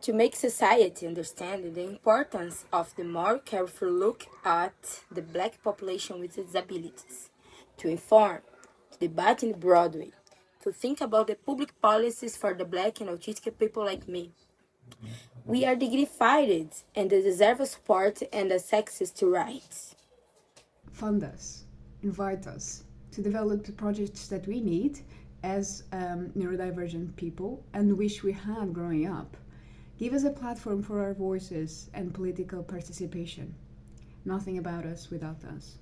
To make society understand the importance of the more careful look at the black population with disabilities, to inform, to debate in Broadway, to think about the public policies for the black and autistic people like me. We are dignified and they deserve support and access to rights. Fund us, invite us to develop the projects that we need as neurodivergent people and wish we had growing up. Give us a platform for our voices and political participation. Nothing about us without us.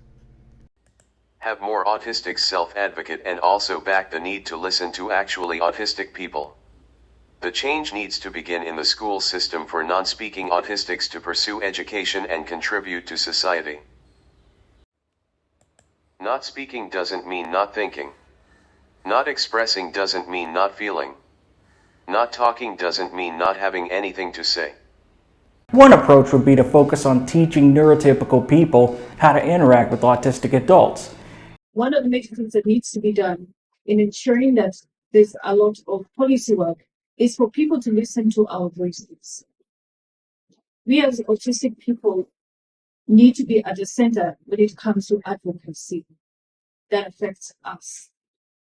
Have more autistics self-advocate and also back the need to listen to actually autistic people. The change needs to begin in the school system for non-speaking autistics to pursue education and contribute to society. Not speaking doesn't mean not thinking. Not expressing doesn't mean not feeling. Not talking doesn't mean not having anything to say. One approach would be to focus on teaching neurotypical people how to interact with autistic adults. One of the major things that needs to be done in ensuring that there's a lot of policy work is for people to listen to our voices. We as autistic people need to be at the center when it comes to advocacy that affects us,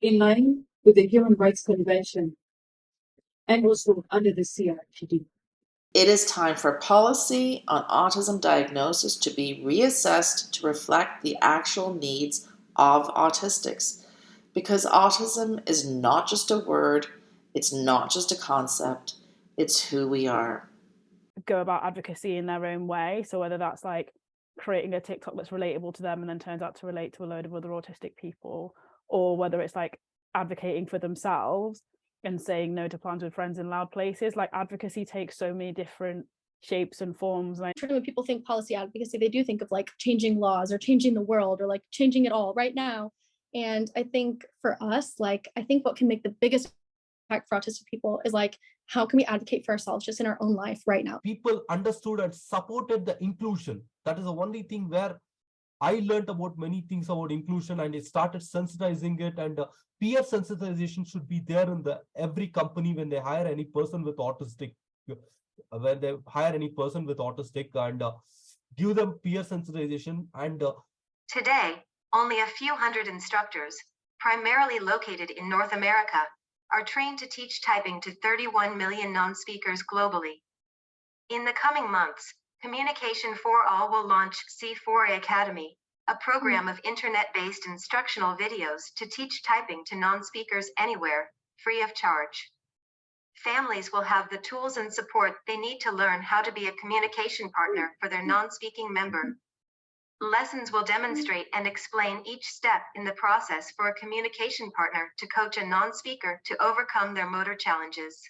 in line with the Human Rights Convention and also under the CRPD. It is time for policy on autism diagnosis to be reassessed to reflect the actual needs of autistics, because autism is not just a word, it's not just a concept, it's who we are. Go about advocacy in their own way. So whether that's like creating a TikTok that's relatable to them and then turns out to relate to a load of other autistic people, or whether it's like advocating for themselves and saying no to plans with friends in loud places. Like advocacy takes so many different shapes and forms. And when people think policy advocacy, they do think of like changing laws or changing the world or like changing it all right now. And I think for us, like, I think what can make the biggest impact for autistic people is like, how can we advocate for ourselves just in our own life right now? People understood and supported the inclusion. That is the only thing where I learned about many things about inclusion, and it started sensitizing it, and peer sensitization should be there in every company when they hire any person with autistic, and give them peer sensitization. And today, only a few hundred instructors, primarily located in North America, are trained to teach typing to 31 million non-speakers globally. In the coming months, Communication for All will launch C4A Academy, a program of internet-based instructional videos to teach typing to non-speakers anywhere, free of charge. Families will have the tools and support they need to learn how to be a communication partner for their non-speaking member. Lessons will demonstrate and explain each step in the process for a communication partner to coach a non-speaker to overcome their motor challenges.